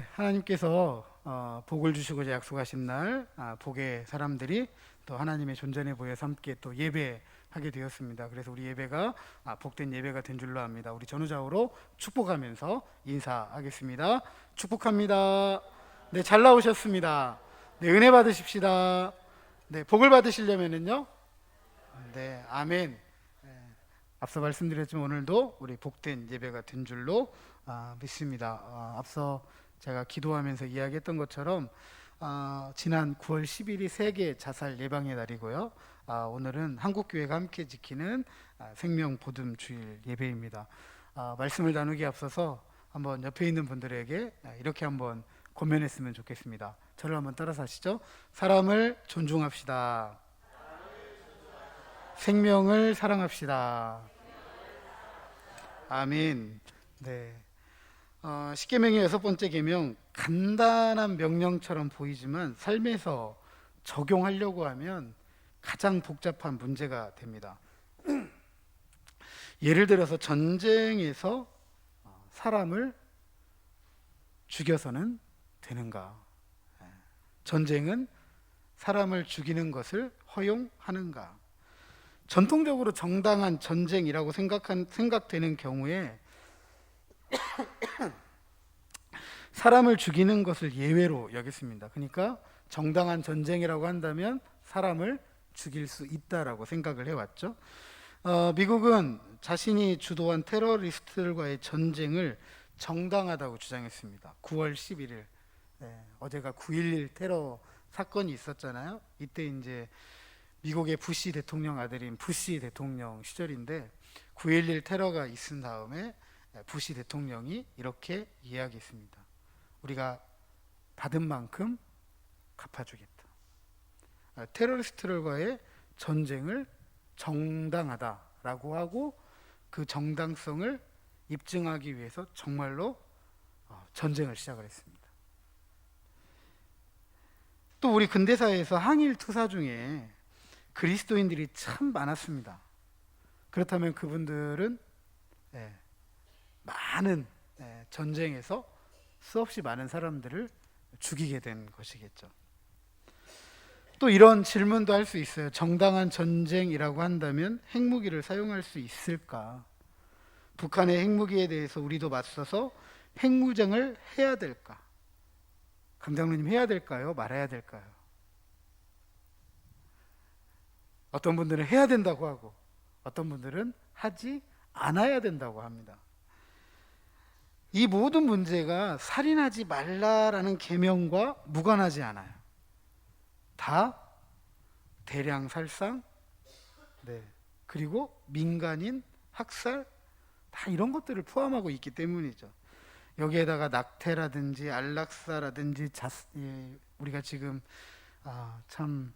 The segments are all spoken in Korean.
하나님께서 복을 주시고자 약속하신 날 복의 사람들이 또 하나님의 존전에 보여서 함께 또 예배하게 되었습니다. 그래서 우리 예배가 복된 예배가 된 줄로 압니다. 우리 전후좌우로 축복하면서 인사하겠습니다. 축복합니다. 네, 잘 나오셨습니다. 네, 은혜 받으십시다. 네, 복을 받으시려면은요. 네, 아멘. 앞서 말씀드렸지만 오늘도 우리 복된 예배가 된 줄로 믿습니다. 앞서 제가 기도하면서 이야기했던 것처럼 지난 9월 10일이 세계 자살 예방의 날이고요. 오늘은 한국교회가 함께 지키는 생명 보듬 주일 예배입니다. 말씀을 나누기에 앞서서 한번 옆에 있는 분들에게 이렇게 한번 권면했으면 좋겠습니다. 저를 한번 따라서 하시죠. 사람을 존중합시다. 생명을 사랑합시다. 아멘. 네. 십계명의 6번째 계명, 간단한 명령처럼 보이지만 삶에서 적용하려고 하면 가장 복잡한 문제가 됩니다. 예를 들어서 전쟁에서 사람을 죽여서는 되는가? 전쟁은 사람을 죽이는 것을 허용하는가? 전통적으로 정당한 전쟁이라고 생각되는 경우에 사람을 죽이는 것을 예외로 여겼습니다. 그러니까 정당한 전쟁이라고 한다면 사람을 죽일 수 있다라고 생각을 해왔죠. 미국은 자신이 주도한 테러리스트들과의 전쟁을 정당하다고 주장했습니다. 9월 11일, 어제가 9.11 테러 사건이 있었잖아요. 이때 이제 미국의 부시 대통령 아들인 부시 대통령 시절인데 9.11 테러가 있은 다음에 부시 대통령이 이렇게 이야기했습니다. 우리가 받은 만큼 갚아주겠다. 테러리스트들과의 전쟁을 정당하다라고 하고 그 정당성을 입증하기 위해서 정말로 전쟁을 시작을 했습니다. 또 우리 근대사회에서 항일 투사 중에 그리스도인들이 참 많았습니다. 그렇다면 그분들은 많은 전쟁에서 수없이 많은 사람들을 죽이게 된 것이겠죠. 또 이런 질문도 할 수 있어요. 정당한 전쟁이라고 한다면 핵무기를 사용할 수 있을까? 북한의 핵무기에 대해서 우리도 맞서서 핵무장을 해야 될까? 강장로님, 해야 될까요? 말아야 될까요? 어떤 분들은 해야 된다고 하고 어떤 분들은 하지 않아야 된다고 합니다. 이 모든 문제가 살인하지 말라라는 계명과 무관하지 않아요. 다 대량 살상, 그리고 민간인 학살, 다 이런 것들을 포함하고 있기 때문이죠. 여기에다가 낙태라든지 안락사라든지 우리가 지금 참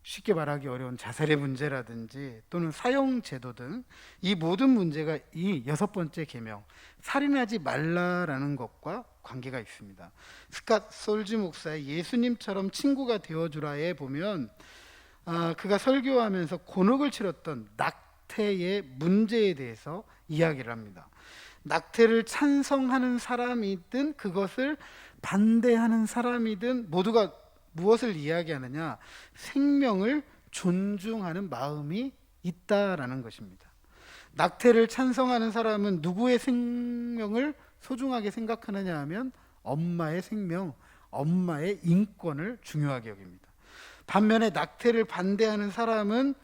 쉽게 말하기 어려운 자살의 문제라든지 또는 사형제도 등 이 모든 문제가 이 6번째 계명, 살인하지 말라라는 것과 관계가 있습니다. 스캇 솔지 목사의 예수님처럼 친구가 되어주라에 보면 그가 설교하면서 곤혹을 치렀던 낙태의 문제에 대해서 이야기를 합니다. 낙태를 찬성하는 사람이든 그것을 반대하는 사람이든 모두가 무엇을 이야기하느냐? 생명을 존중하는 마음이 있다라는 것입니다. 낙태를 찬성하는 사람은 누구의 생명을 소중하게 생각하느냐 하면 엄마의 생명, 엄마의 인권을 중요하게 여깁니다. 반면에 낙태를 반대하는 사람은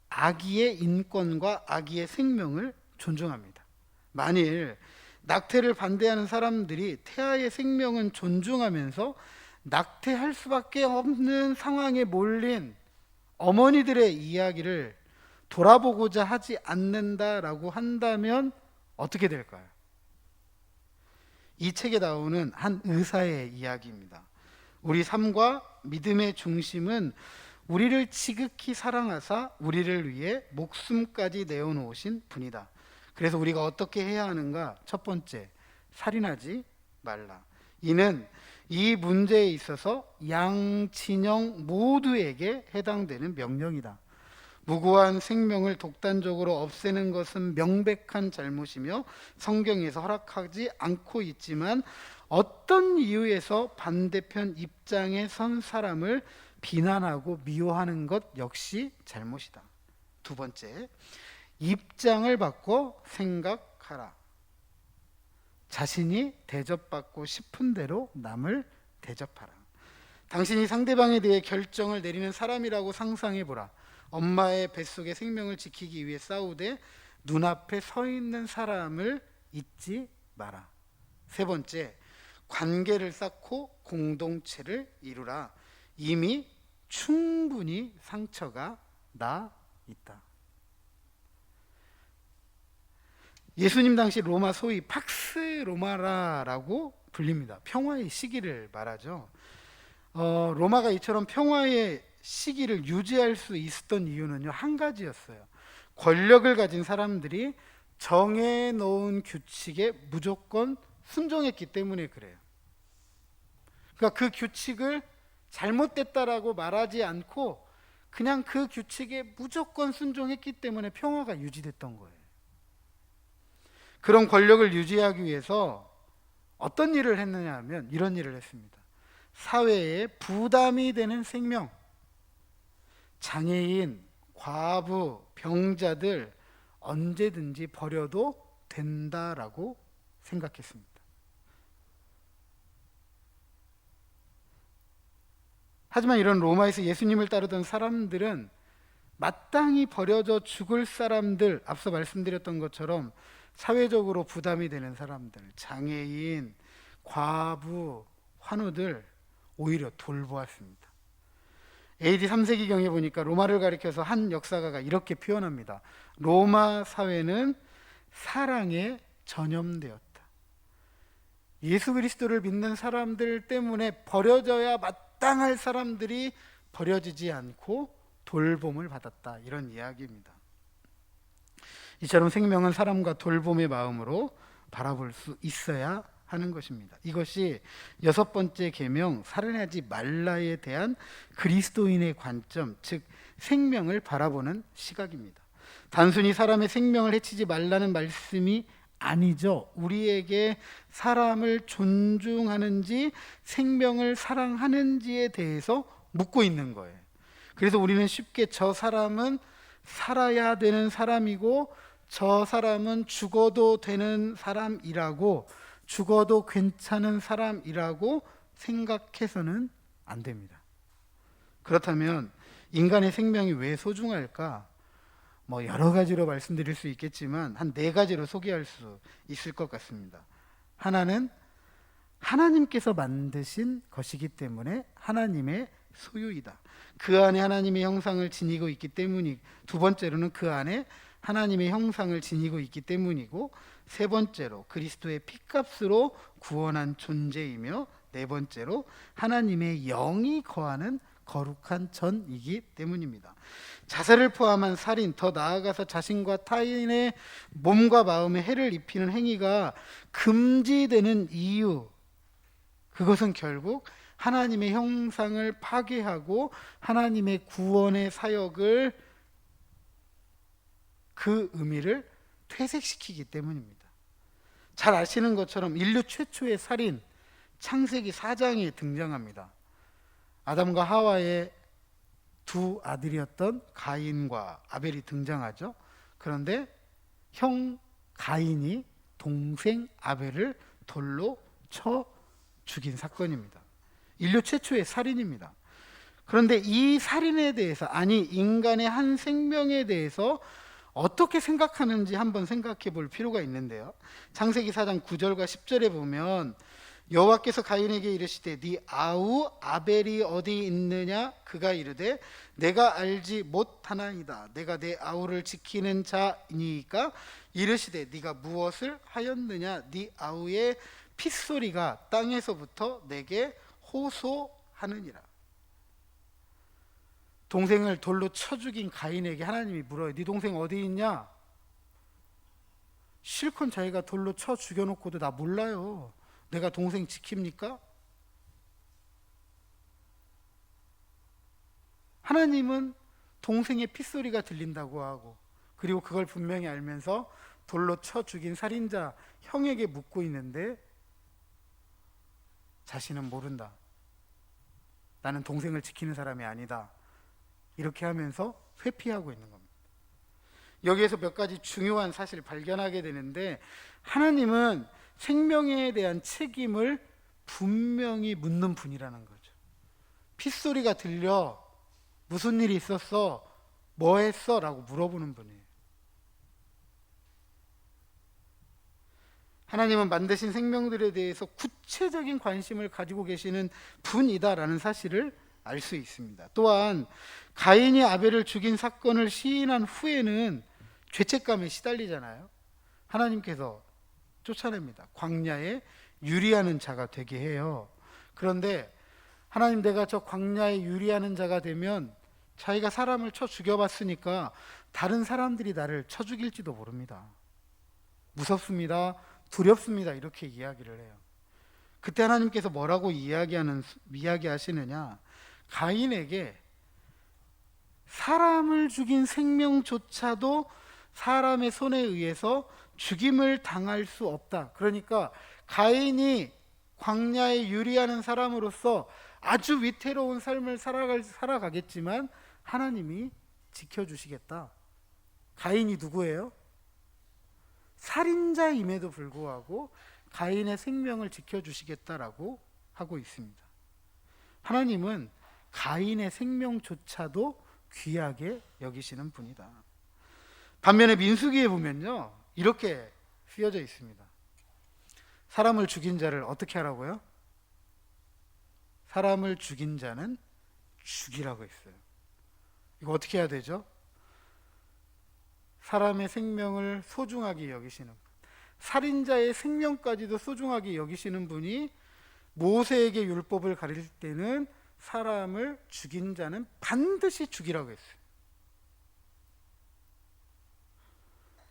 아기의 인권과 아기의 생명을 존중합니다. 만일 낙태를 반대하는 사람들이 태아의 생명은 존중하면서 낙태할 수밖에 없는 상황에 몰린 어머니들의 이야기를 돌아보고자 하지 않는다라고 한다면 어떻게 될까요? 이 책에 나오는 한 의사의 이야기입니다. 우리 삶과 믿음의 중심은 우리를 지극히 사랑하사 우리를 위해 목숨까지 내어놓으신 분이다. 그래서 우리가 어떻게 해야 하는가? 첫 번째, 살인하지 말라. 이는 이 문제에 있어서 양 진영 모두에게 해당되는 명령이다. 무고한 생명을 독단적으로 없애는 것은 명백한 잘못이며 성경에서 허락하지 않고 있지만 어떤 이유에서 반대편 입장에 선 사람을 비난하고 미워하는 것 역시 잘못이다. 두 번째, 입장을 바꿔 생각하라. 자신이 대접받고 싶은 대로 남을 대접하라. 당신이 상대방에 대해 결정을 내리는 사람이라고 상상해보라. 엄마의 뱃속의 생명을 지키기 위해 싸우되 눈앞에 서 있는 사람을 잊지 마라. 세 번째, 관계를 쌓고 공동체를 이루라. 이미 충분히 상처가 나 있다. 예수님 당시 로마 소위 팍스 로마라라고 불립니다. 평화의 시기를 말하죠. 로마가 이처럼 평화의 시기를 유지할 수 있었던 이유는요, 한 가지였어요. 권력을 가진 사람들이 정해놓은 규칙에 무조건 순종했기 때문에 그래요. 그러니까 그 규칙을 잘못됐다라고 말하지 않고 그냥 그 규칙에 무조건 순종했기 때문에 평화가 유지됐던 거예요. 그런 권력을 유지하기 위해서 어떤 일을 했느냐 하면 이런 일을 했습니다. 사회에 부담이 되는 생명, 장애인, 과부, 병자들 언제든지 버려도 된다라고 생각했습니다. 하지만 이런 로마에서 예수님을 따르던 사람들은 마땅히 버려져 죽을 사람들, 앞서 말씀드렸던 것처럼 사회적으로 부담이 되는 사람들, 장애인, 과부, 환우들 오히려 돌보았습니다. AD 3세기경에 보니까 로마를 가리켜서 한 역사가가 이렇게 표현합니다. 로마 사회는 사랑에 전염되었다. 예수 그리스도를 믿는 사람들 때문에 버려져야 마땅할 사람들이 버려지지 않고 돌봄을 받았다. 이런 이야기입니다. 이처럼 생명은 사람과 돌봄의 마음으로 바라볼 수 있어야 하는 것입니다. 이것이 여섯 번째 계명, 살인하지 말라에 대한 그리스도인의 관점, 즉 생명을 바라보는 시각입니다. 단순히 사람의 생명을 해치지 말라는 말씀이 아니죠. 우리에게 사람을 존중하는지 생명을 사랑하는지에 대해서 묻고 있는 거예요. 그래서 우리는 쉽게 저 사람은 살아야 되는 사람이고 저 사람은 죽어도 되는 사람이라고, 죽어도 괜찮은 사람이라고 생각해서는 안 됩니다. 그렇다면 인간의 생명이 왜 소중할까? 여러 가지로 말씀드릴 수 있겠지만 한 네 가지로 소개할 수 있을 것 같습니다. 하나는 하나님께서 만드신 것이기 때문에 하나님의 소유이다. 그 안에 하나님의 형상을 지니고 있기 때문이, 두 번째로는 그 안에 하나님의 형상을 지니고 있기 때문이고, 세 번째로 그리스도의 피값으로 구원한 존재이며, 네 번째로 하나님의 영이 거하는 거룩한 전이기 때문입니다. 자살을 포함한 살인, 더 나아가서 자신과 타인의 몸과 마음에 해를 입히는 행위가 금지되는 이유, 그것은 결국 하나님의 형상을 파괴하고 하나님의 구원의 사역을, 그 의미를 퇴색시키기 때문입니다. 잘 아시는 것처럼 인류 최초의 살인, 창세기 4장에 등장합니다. 아담과 하와의 두 아들이었던 가인과 아벨이 등장하죠. 그런데 형 가인이 동생 아벨을 돌로 쳐 죽인 사건입니다. 인류 최초의 살인입니다. 그런데 이 살인에 대해서, 아니 인간의 한 생명에 대해서 어떻게 생각하는지 한번 생각해 볼 필요가 있는데요. 창세기 4장 9절과 10절에 보면 여호와께서 가인에게 이르시되 네 아우 아벨이 어디 있느냐? 그가 이르되 내가 알지 못하나이다. 내가 내 아우를 지키는 자이니까. 이르시되 네가 무엇을 하였느냐? 네 아우의 핏소리가 땅에서부터 내게 호소하느니라. 동생을 돌로 쳐 죽인 가인에게 하나님이 물어요. 네 동생 어디 있냐? 실컷 자기가 돌로 쳐 죽여놓고도 나 몰라요. 내가 동생 지킵니까? 하나님은 동생의 핏소리가 들린다고 하고, 그리고 그걸 분명히 알면서 돌로 쳐 죽인 살인자 형에게 묻고 있는데 자신은 모른다. 나는 동생을 지키는 사람이 아니다. 이렇게 하면서 회피하고 있는 겁니다. 여기에서 몇 가지 중요한 사실을 발견하게 되는데, 하나님은 생명에 대한 책임을 분명히 묻는 분이라는 거죠. 핏소리가 들려 무슨 일이 있었어? 뭐 했어? 라고 물어보는 분이에요. 하나님은 만드신 생명들에 대해서 구체적인 관심을 가지고 계시는 분이다라는 사실을 알 수 있습니다. 또한 가인이 아벨을 죽인 사건을 시인한 후에는 죄책감에 시달리잖아요. 하나님께서 쫓아냅니다. 광야에 유리하는 자가 되게 해요. 그런데 하나님, 내가 저 광야에 유리하는 자가 되면 자기가 사람을 쳐 죽여봤으니까 다른 사람들이 나를 쳐 죽일지도 모릅니다. 무섭습니다. 두렵습니다. 이렇게 이야기를 해요. 그때 하나님께서 뭐라고 이야기하시느냐? 가인에게 사람을 죽인 생명조차도 사람의 손에 의해서 죽임을 당할 수 없다. 그러니까 가인이 광야에 유리하는 사람으로서 아주 위태로운 삶을 살아가겠지만 하나님이 지켜주시겠다. 가인이 누구예요? 살인자임에도 불구하고 가인의 생명을 지켜주시겠다라고 하고 있습니다. 하나님은 가인의 생명조차도 귀하게 여기시는 분이다. 반면에 민수기에 보면요, 이렇게 쓰여져 있습니다. 사람을 죽인 자를 어떻게 하라고요? 사람을 죽인 자는 죽이라고 했어요. 이거 어떻게 해야 되죠? 사람의 생명을 소중하게 여기시는 분, 살인자의 생명까지도 소중하게 여기시는 분이 모세에게 율법을 가르칠 때는 사람을 죽인 자는 반드시 죽이라고 했어요.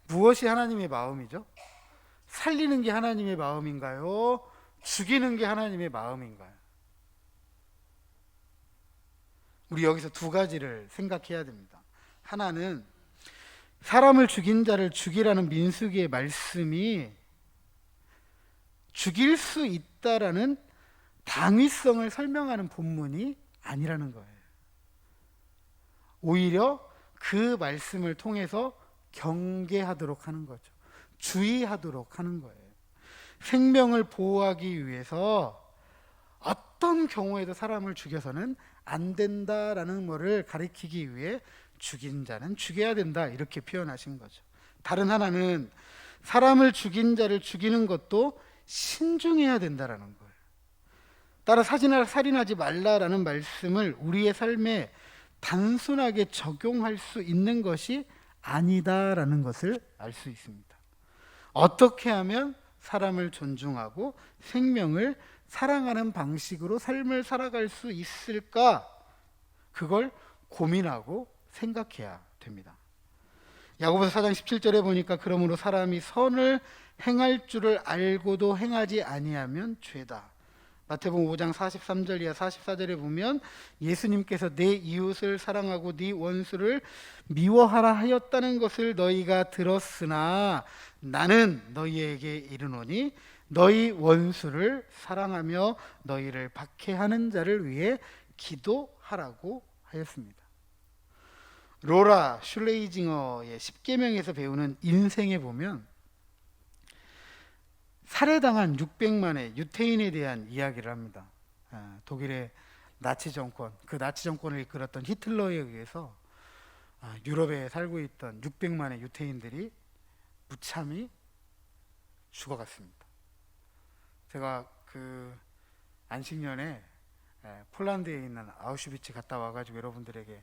무엇이 하나님의 마음이죠? 살리는 게 하나님의 마음인가요? 죽이는 게 하나님의 마음인가요? 우리 여기서 두 가지를 생각해야 됩니다. 하나는 사람을 죽인 자를 죽이라는 민수기의 말씀이 죽일 수 있다라는 당위성을 설명하는 본문이 아니라는 거예요. 오히려 그 말씀을 통해서 경계하도록 하는 거죠. 주의하도록 하는 거예요. 생명을 보호하기 위해서 어떤 경우에도 사람을 죽여서는 안 된다라는 것을 가리키기 위해 죽인 자는 죽여야 된다, 이렇게 표현하신 거죠. 다른 하나는 사람을 죽인 자를 죽이는 것도 신중해야 된다라는 거예요. 따라 살인하지 말라라는 말씀을 우리의 삶에 단순하게 적용할 수 있는 것이 아니다라는 것을 알 수 있습니다. 어떻게 하면 사람을 존중하고 생명을 사랑하는 방식으로 삶을 살아갈 수 있을까? 그걸 고민하고 생각해야 됩니다. 야고보서 4장 17절에 보니까 그러므로 사람이 선을 행할 줄을 알고도 행하지 아니하면 죄다. 마태복음 5장 43절 이하 44절에 보면 예수님께서 내 이웃을 사랑하고 네 원수를 미워하라 하였다는 것을 너희가 들었으나 나는 너희에게 이르노니 너희 원수를 사랑하며 너희를 박해하는 자를 위해 기도하라고 하였습니다. 로라 슐레이징어의 10계명에서 배우는 인생에 보면 살해당한 600만의 유태인에 대한 이야기를 합니다. 독일의 나치 정권, 그 나치 정권을 이끌었던 히틀러에 의해서 유럽에 살고 있던 600만의 유태인들이 무참히 죽어갔습니다. 제가 그 안식년에 폴란드에 있는 아우슈비츠 갔다 와가지고 여러분들에게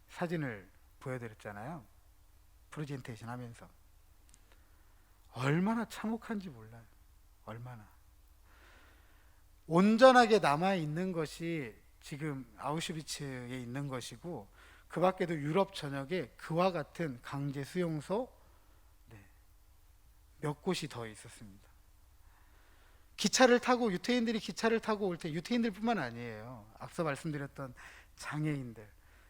사진을 보여드렸잖아요. 프레젠테이션 하면서. 얼마나 참혹한지 몰라요. 얼마나. 온전하게 남아있는 것이 지금 아우슈비츠에 있는 것이고, 그 밖에도 유럽 전역에 그와 같은 강제 수용소 몇 곳이 더 있었습니다. 기차를 타고, 유태인들이 기차를 타고 올 때, 유태인들뿐만 아니에요. 앞서 말씀드렸던 장애인들,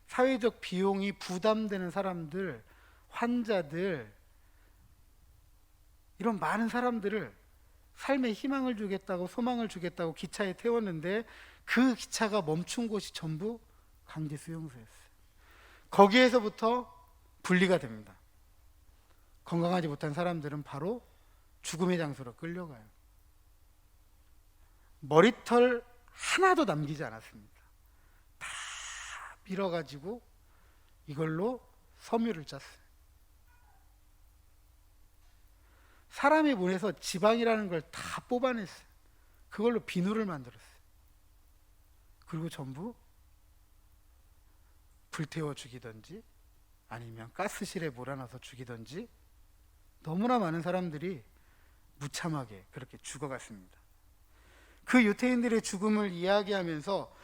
사회적 비용이 부담되는 사람들, 환자들, 이런 많은 사람들을 삶에 희망을 주겠다고, 소망을 주겠다고 기차에 태웠는데 그 기차가 멈춘 곳이 전부 강제 수용소였어요. 거기에서부터 분리가 됩니다. 건강하지 못한 사람들은 바로 죽음의 장소로 끌려가요. 머리털 하나도 남기지 않았습니다. 다 밀어가지고 이걸로 섬유를 짰어요. 사람의 몸에서 지방이라는 걸 다 뽑아냈어요. 그걸로 비누를 만들었어요. 그리고 전부 불태워 죽이든지 아니면 가스실에 몰아넣어서 죽이든지 너무나 많은 사람들이 무참하게 그렇게 죽어갔습니다. 그 유태인들의 죽음을 이야기하면서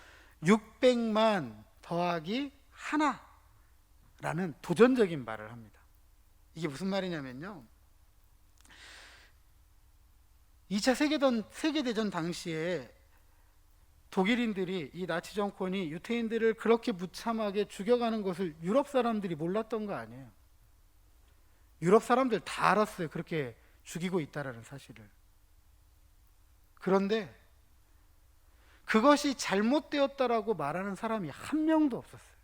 600만 더하기 하나라는 도전적인 말을 합니다. 이게 무슨 말이냐면요, 2차 세계대전 당시에 독일인들이, 이 나치 정권이 유태인들을 그렇게 무참하게 죽여가는 것을 유럽 사람들이 몰랐던 거 아니에요. 유럽 사람들 다 알았어요. 그렇게 죽이고 있다라는 사실을. 그런데 그것이 잘못되었다라고 말하는 사람이 한 명도 없었어요.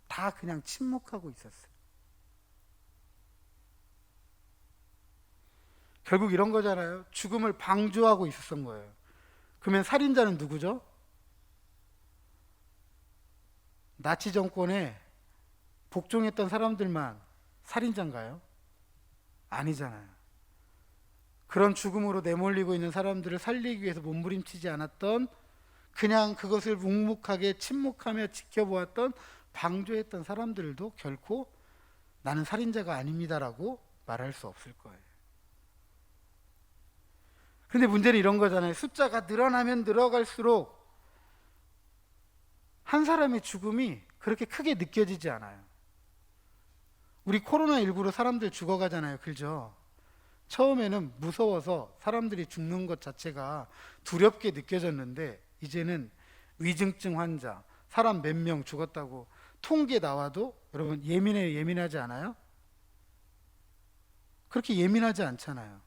다 그냥 침묵하고 있었어요. 결국 이런 거잖아요. 죽음을 방조하고 있었던 거예요. 그러면 살인자는 누구죠? 나치 정권에 복종했던 사람들만 살인자인가요? 아니잖아요. 그런 죽음으로 내몰리고 있는 사람들을 살리기 위해서 몸부림치지 않았던, 그냥 그것을 묵묵하게 침묵하며 지켜보았던, 방조했던 사람들도 결코 나는 살인자가 아닙니다라고 말할 수 없을 거예요. 근데 문제는 이런 거잖아요. 숫자가 늘어나면 늘어갈수록 한 사람의 죽음이 그렇게 크게 느껴지지 않아요. 우리 코로나19로 사람들 죽어가잖아요. 그죠? 처음에는 무서워서 사람들이 죽는 것 자체가 두렵게 느껴졌는데 이제는 위중증 환자, 사람 몇 명 죽었다고 통계 나와도 여러분 예민하지 않아요? 그렇게 예민하지 않잖아요.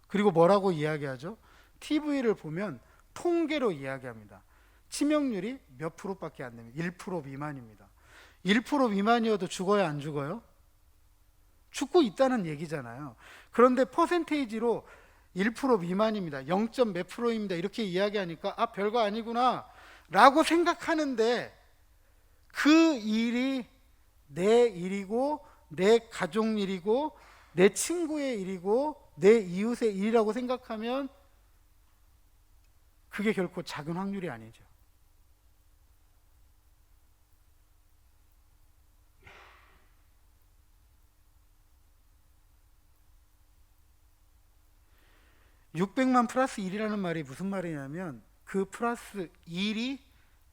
그리고 뭐라고 이야기하죠? TV를 보면 통계로 이야기합니다. 치명률이 몇 프로밖에 안 됩니다. 1% 미만입니다. 1% 미만이어도 죽어요, 안 죽어요? 죽고 있다는 얘기잖아요. 그런데 퍼센테이지로 1% 미만입니다. 0. 몇 프로입니다. 이렇게 이야기하니까 아, 별거 아니구나 라고 생각하는데, 그 일이 내 일이고 내 가족 일이고 내 친구의 일이고 내 이웃의 일이라고 생각하면 그게 결코 작은 확률이 아니죠. (600만) 플러스 1이라는 말이 무슨 말이냐면 그 플러스 1이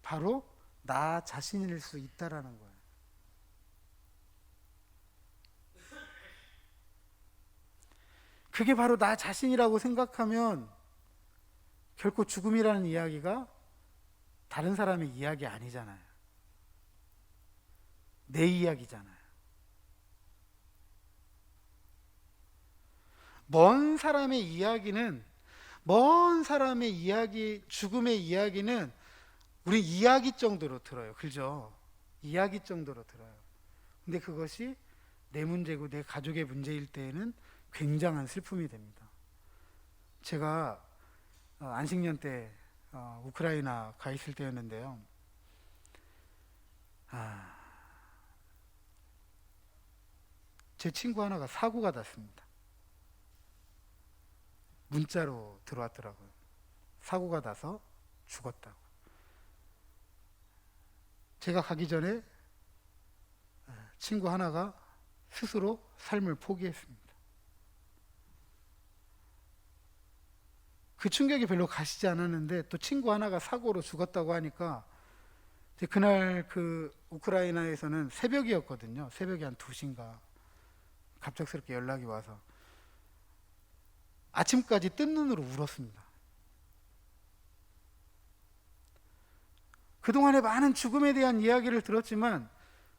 바로 나 자신일 수 있다라는 거예요. 그게 바로 나 자신이라고 생각하면 결코 죽음이라는 이야기가 다른 사람의 이야기 아니잖아요. 내 이야기잖아요. 먼 사람의 이야기, 죽음의 이야기는 우리 이야기 정도로 들어요. 그죠? 이야기 정도로 들어요. 근데 그것이 내 문제고 내 가족의 문제일 때에는 굉장한 슬픔이 됩니다. 제가 안식년 때 우크라이나 가 있을 때였는데요. 제 친구 하나가 사고가 났습니다. 문자로 들어왔더라고요. 사고가 나서 죽었다고. 제가 가기 전에 친구 하나가 스스로 삶을 포기했습니다. 그 충격이 별로 가시지 않았는데 또 친구 하나가 사고로 죽었다고 하니까 그날 그 우크라이나에서는 새벽이었거든요. 새벽이 한 2시인가 갑작스럽게 연락이 와서 아침까지 뜬 눈으로 울었습니다. 그동안에 많은 죽음에 대한 이야기를 들었지만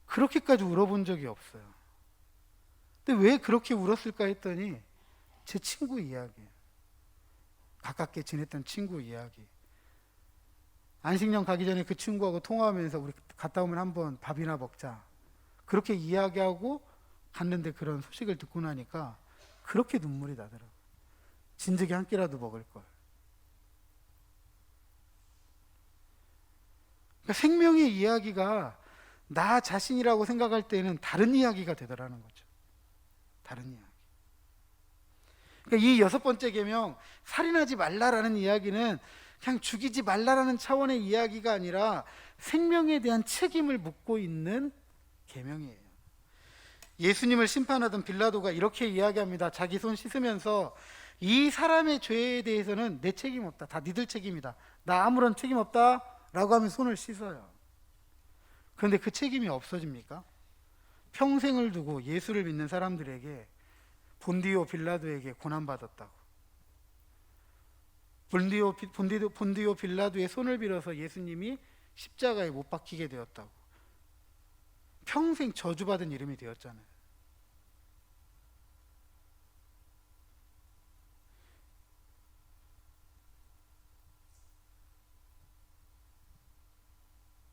그렇게까지 울어본 적이 없어요. 근데 왜 그렇게 울었을까 했더니 제 친구 이야기예요. 가깝게 지냈던 친구 이야기. 안식년 가기 전에 그 친구하고 통화하면서 우리 갔다 오면 한번 밥이나 먹자. 그렇게 이야기하고 갔는데 그런 소식을 듣고 나니까 그렇게 눈물이 나더라고요. 진즉에 한 끼라도 먹을 걸. 그러니까 생명의 이야기가 나 자신이라고 생각할 때는 다른 이야기가 되더라는 거죠. 다른 이야기. 그러니까 이 6번째 계명, 살인하지 말라라는 이야기는 그냥 죽이지 말라라는 차원의 이야기가 아니라 생명에 대한 책임을 묻고 있는 계명이에요. 예수님을 심판하던 빌라도가 이렇게 이야기합니다. 자기 손 씻으면서 이 사람의 죄에 대해서는 내 책임 없다. 다 니들 책임이다. 나 아무런 책임 없다 라고 하면 손을 씻어요. 그런데 그 책임이 없어집니까? 평생을 두고 예수를 믿는 사람들에게 본디오 빌라도에게 고난받았다고. 본디오 빌라도의 손을 빌어서 예수님이 십자가에 못 박히게 되었다고. 평생 저주받은 이름이 되었잖아요.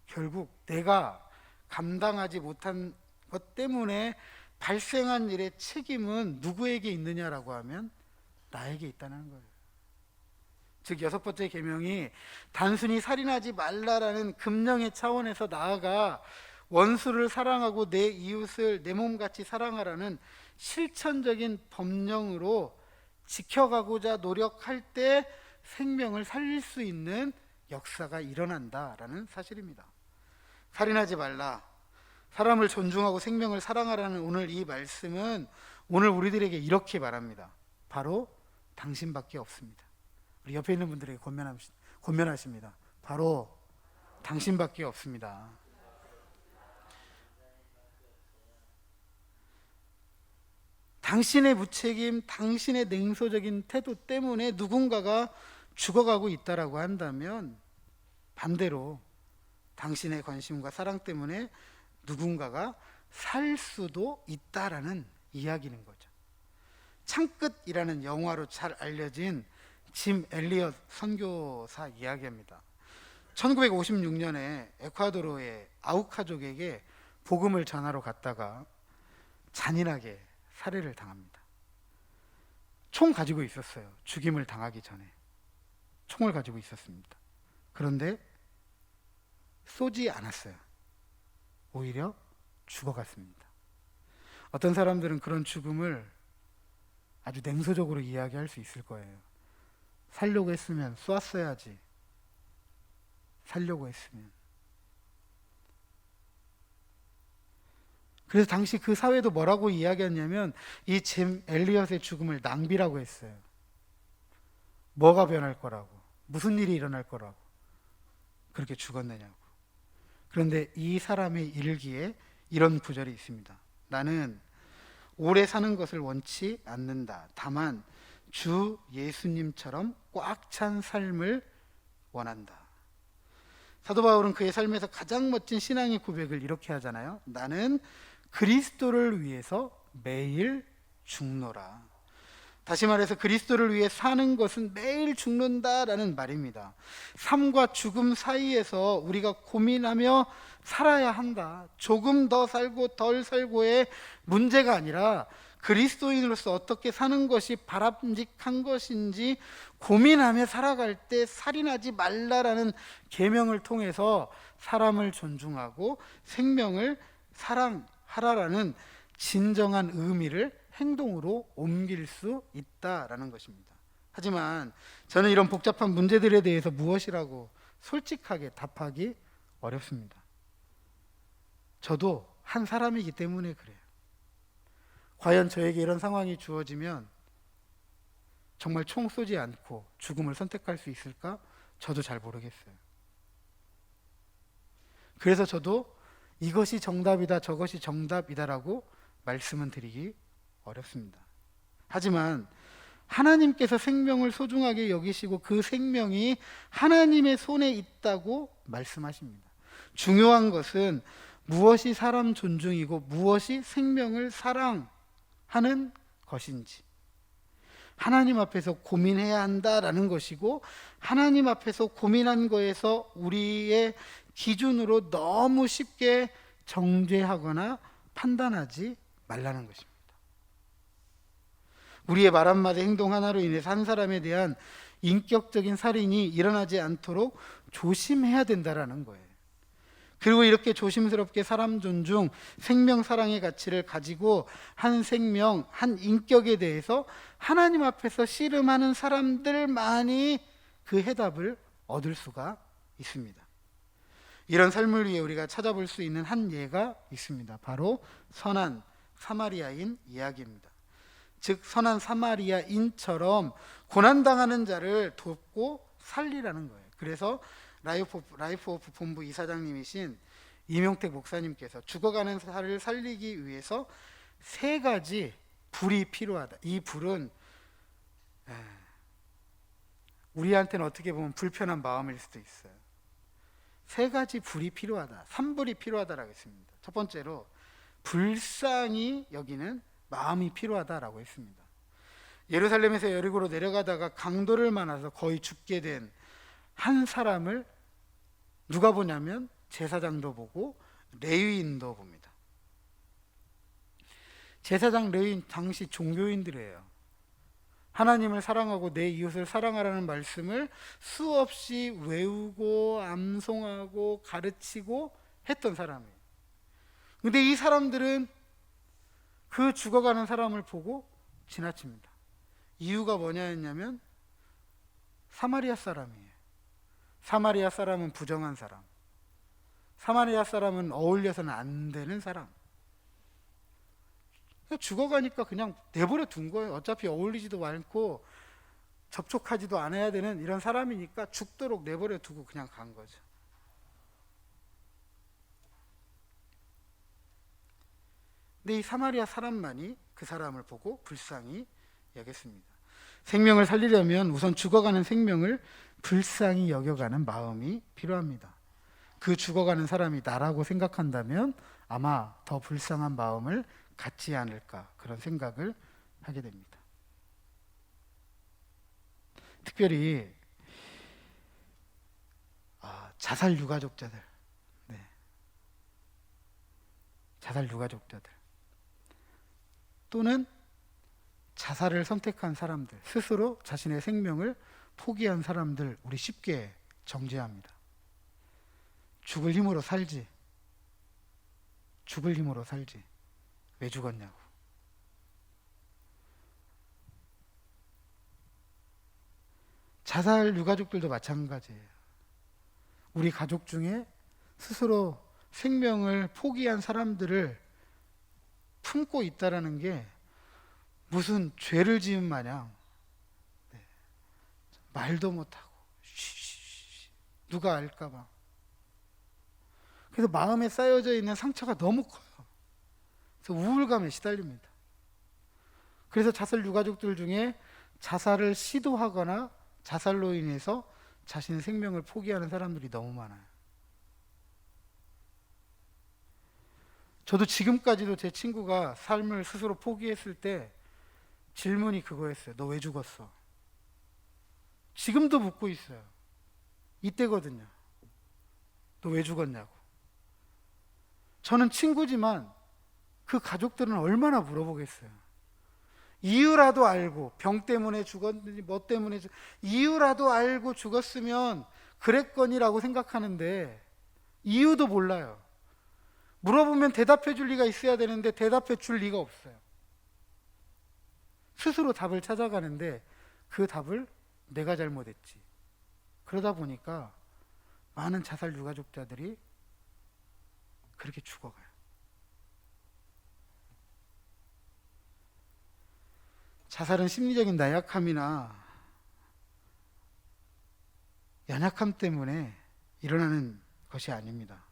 결국 내가 감당하지 못한 것 때문에 발생한 일의 책임은 누구에게 있느냐라고 하면 나에게 있다는 거예요. 즉 6번째 계명이 단순히 살인하지 말라라는 금령의 차원에서 나아가 원수를 사랑하고 내 이웃을 내 몸같이 사랑하라는 실천적인 법령으로 지켜가고자 노력할 때 생명을 살릴 수 있는 역사가 일어난다라는 사실입니다. 살인하지 말라, 사람을 존중하고 생명을 사랑하라는 오늘 이 말씀은 오늘 우리들에게 이렇게 말합니다. 바로 당신밖에 없습니다. 우리 옆에 있는 분들에게 권면하십니다. 바로 당신밖에 없습니다. 당신의 무책임, 당신의 냉소적인 태도 때문에 누군가가 죽어가고 있다라고 한다면 반대로 당신의 관심과 사랑 때문에 누군가가 살 수도 있다라는 이야기는 거죠. 창끝이라는 영화로 잘 알려진 짐 엘리엇 선교사 이야기입니다. 1956년에 에콰도르의 아우카족에게 복음을 전하러 갔다가 잔인하게 살해를 당합니다. 총 가지고 있었어요. 죽임을 당하기 전에 총을 가지고 있었습니다. 그런데 쏘지 않았어요. 오히려 죽어갔습니다. 어떤 사람들은 그런 죽음을 아주 냉소적으로 이야기할 수 있을 거예요. 살려고 했으면 쏘았어야지. 살려고 했으면. 그래서 당시 그 사회도 뭐라고 이야기했냐면 이 짐 엘리엇의 죽음을 낭비라고 했어요. 뭐가 변할 거라고, 무슨 일이 일어날 거라고 그렇게 죽었느냐고. 그런데 이 사람의 일기에 이런 구절이 있습니다. 나는 오래 사는 것을 원치 않는다. 다만 주 예수님처럼 꽉 찬 삶을 원한다. 사도 바울은 그의 삶에서 가장 멋진 신앙의 고백을 이렇게 하잖아요. 나는 그리스도를 위해서 매일 죽노라. 다시 말해서 그리스도를 위해 사는 것은 매일 죽는다라는 말입니다. 삶과 죽음 사이에서 우리가 고민하며 살아야 한다. 조금 더 살고 덜 살고의 문제가 아니라 그리스도인으로서 어떻게 사는 것이 바람직한 것인지 고민하며 살아갈 때 살인하지 말라라는 계명을 통해서 사람을 존중하고 생명을 사랑하라라는 진정한 의미를 행동으로 옮길 수 있다라는 것입니다. 하지만 저는 이런 복잡한 문제들에 대해서 무엇이라고 솔직하게 답하기 어렵습니다. 저도 한 사람이기 때문에 그래요. 과연 저에게 이런 상황이 주어지면 정말 총 쏘지 않고 죽음을 선택할 수 있을까? 저도 잘 모르겠어요. 그래서 저도 이것이 정답이다, 저것이 정답이다라고 말씀은 드리기 어렵습니다. 하지만 하나님께서 생명을 소중하게 여기시고 그 생명이 하나님의 손에 있다고 말씀하십니다. 중요한 것은 무엇이 사람 존중이고 무엇이 생명을 사랑하는 것인지 하나님 앞에서 고민해야 한다라는 것이고, 하나님 앞에서 고민한 거에서 우리의 기준으로 너무 쉽게 정죄하거나 판단하지 말라는 것입니다. 우리의 말 한마디 행동 하나로 인해서 한 사람에 대한 인격적인 살인이 일어나지 않도록 조심해야 된다라는 거예요. 그리고 이렇게 조심스럽게 사람 존중, 생명 사랑의 가치를 가지고 한 생명, 한 인격에 대해서 하나님 앞에서 씨름하는 사람들만이 그 해답을 얻을 수가 있습니다. 이런 삶을 위해 우리가 찾아볼 수 있는 한 예가 있습니다. 바로 선한 사마리아인 이야기입니다. 즉 선한 사마리아인처럼 고난당하는 자를 돕고 살리라는 거예요. 그래서 라이프 오프 본부 이사장님이신 이명택 목사님께서 죽어가는 자를 살리기 위해서 3가지 불이 필요하다. 이 불은 우리한테는 어떻게 보면 불편한 마음일 수도 있어요. 3가지 불이 필요하다. 3불이 필요하다라고 했습니다. 첫 번째로 불쌍히 여기는 마음이 필요하다라고 했습니다. 예루살렘에서 여리고로 내려가다가 강도를 만나서 거의 죽게 된 한 사람을 누가 보냐면 제사장도 보고 레위인도 봅니다. 제사장, 레위인 당시 종교인들이에요. 하나님을 사랑하고 내 이웃을 사랑하라는 말씀을 수없이 외우고 암송하고 가르치고 했던 사람이에요. 근데 이 사람들은 그 죽어가는 사람을 보고 지나칩니다. 이유가 뭐냐면 사마리아 사람이에요. 사마리아 사람은 부정한 사람, 사마리아 사람은 어울려서는 안 되는 사람. 죽어가니까 그냥 내버려 둔 거예요. 어차피 어울리지도 않고 접촉하지도 않아야 되는 이런 사람이니까 죽도록 내버려 두고 그냥 간 거죠. 근데 이 사마리아 사람만이 그 사람을 보고 불쌍히 여겼습니다. 생명을 살리려면 우선 죽어가는 생명을 불쌍히 여겨가는 마음이 필요합니다. 그 죽어가는 사람이 나라고 생각한다면 아마 더 불쌍한 마음을 갖지 않을까, 그런 생각을 하게 됩니다. 특별히 자살 유가족자들, 자살 유가족자들 또는 자살을 선택한 사람들, 스스로 자신의 생명을 포기한 사람들, 우리 쉽게 정죄합니다. 죽을 힘으로 살지, 죽을 힘으로 살지, 왜 죽었냐고. 자살 유가족들도 마찬가지예요. 우리 가족 중에 스스로 생명을 포기한 사람들을 품고 있다라는 게 무슨 죄를 지은 마냥 말도 못하고 누가 알까봐. 그래서 마음에 쌓여져 있는 상처가 너무 커요. 그래서 우울감에 시달립니다. 그래서 자살 유가족들 중에 자살을 시도하거나 자살로 인해서 자신의 생명을 포기하는 사람들이 너무 많아요. 저도 지금까지도 제 친구가 삶을 스스로 포기했을 때 질문이 그거였어요. 너 왜 죽었어? 지금도 묻고 있어요. 이때거든요. 너 왜 죽었냐고. 저는 친구지만 그 가족들은 얼마나 물어보겠어요. 이유라도 알고, 병 때문에 죽었는지 뭐 때문에 이유라도 알고 죽었으면 그랬거니라고 생각하는데 이유도 몰라요. 물어보면 대답해 줄 리가 있어야 되는데 대답해 줄 리가 없어요. 스스로 답을 찾아가는데 그 답을 내가 잘못했지. 그러다 보니까 많은 자살 유가족자들이 그렇게 죽어가요. 자살은 심리적인 나약함이나 연약함 때문에 일어나는 것이 아닙니다.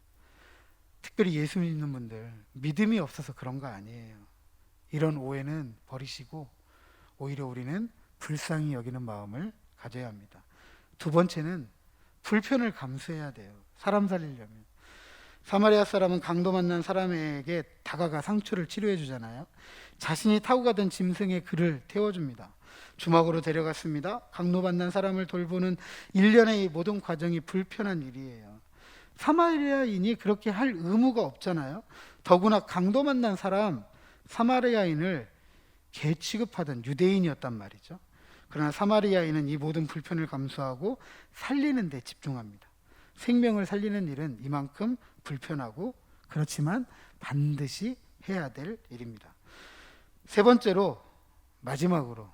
특별히 예수 믿는 분들, 믿음이 없어서 그런 거 아니에요. 이런 오해는 버리시고 오히려 우리는 불쌍히 여기는 마음을 가져야 합니다. 두 번째는 불편을 감수해야 돼요. 사람 살리려면. 사마리아 사람은 강도 만난 사람에게 다가가 상처를 치료해 주잖아요. 자신이 타고 가던 짐승에 그를 태워줍니다. 주막으로 데려갔습니다. 강도 만난 사람을 돌보는 일련의 이 모든 과정이 불편한 일이에요. 사마리아인이 그렇게 할 의무가 없잖아요. 더구나 강도 만난 사람, 사마리아인을 개 취급하던 유대인이었단 말이죠. 그러나 사마리아인은 이 모든 불편을 감수하고 살리는 데 집중합니다. 생명을 살리는 일은 이만큼 불편하고 그렇지만 반드시 해야 될 일입니다. 세 번째로, 마지막으로,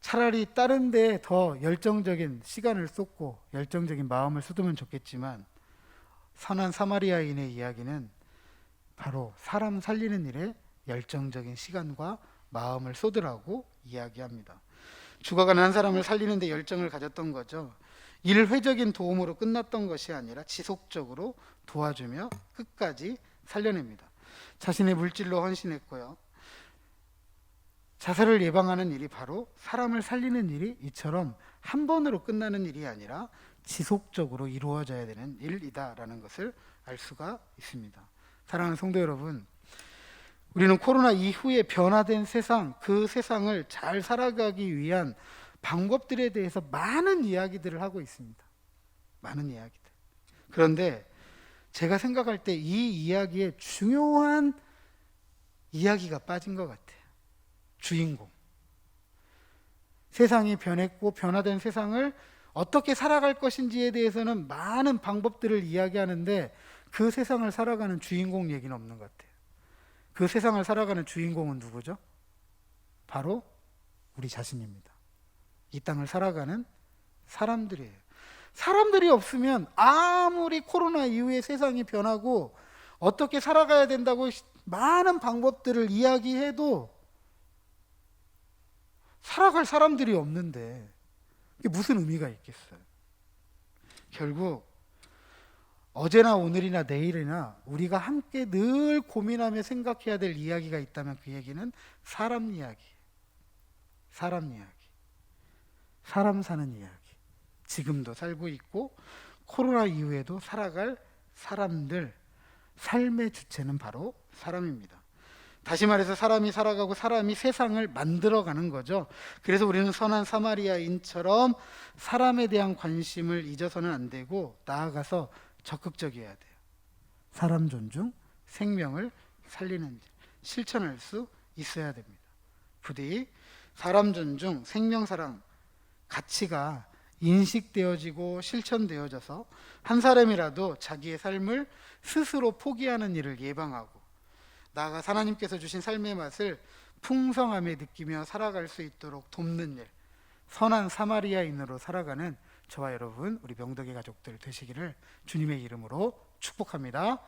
차라리 다른 데에 더 열정적인 시간을 쏟고 열정적인 마음을 쏟으면 좋겠지만 선한 사마리아인의 이야기는 바로 사람 살리는 일에 열정적인 시간과 마음을 쏟으라고 이야기합니다. 죽어가는 한 사람을 살리는 데 열정을 가졌던 거죠. 일회적인 도움으로 끝났던 것이 아니라 지속적으로 도와주며 끝까지 살려냅니다. 자신의 물질로 헌신했고요. 자살을 예방하는 일이 바로 사람을 살리는 일이 이처럼 한 번으로 끝나는 일이 아니라 지속적으로 이루어져야 되는 일이다라는 것을 알 수가 있습니다. 사랑하는 성도 여러분, 우리는 코로나 이후에 변화된 세상, 그 세상을 잘 살아가기 위한 방법들에 대해서 많은 이야기들을 하고 있습니다. 많은 이야기들. 그런데 제가 생각할 때 이 이야기에 중요한 이야기가 빠진 것 같아요. 주인공. 세상이 변했고 변화된 세상을 어떻게 살아갈 것인지에 대해서는 많은 방법들을 이야기하는데 그 세상을 살아가는 주인공 얘기는 없는 것 같아요. 그 세상을 살아가는 주인공은 누구죠? 바로 우리 자신입니다. 이 땅을 살아가는 사람들이에요. 사람들이 없으면 아무리 코로나 이후에 세상이 변하고 어떻게 살아가야 된다고 많은 방법들을 이야기해도 살아갈 사람들이 없는데 이게 무슨 의미가 있겠어요? 결국 어제나 오늘이나 내일이나 우리가 함께 늘 고민하며 생각해야 될 이야기가 있다면 그 얘기는 사람 이야기, 사람 이야기, 사람 사는 이야기. 지금도 살고 있고 코로나 이후에도 살아갈 사람들, 삶의 주체는 바로 사람입니다. 다시 말해서 사람이 살아가고 사람이 세상을 만들어가는 거죠. 그래서 우리는 선한 사마리아인처럼 사람에 대한 관심을 잊어서는 안 되고 나아가서 적극적이어야 돼요. 사람 존중, 생명을 살리는 일, 실천할 수 있어야 됩니다. 부디 사람 존중, 생명 사랑 가치가 인식되어지고 실천되어져서 한 사람이라도 자기의 삶을 스스로 포기하는 일을 예방하고 나아가 하나님께서 주신 삶의 맛을 풍성함에 느끼며 살아갈 수 있도록 돕는 일, 선한 사마리아인으로 살아가는 저와 여러분, 우리 명덕의 가족들 되시기를 주님의 이름으로 축복합니다.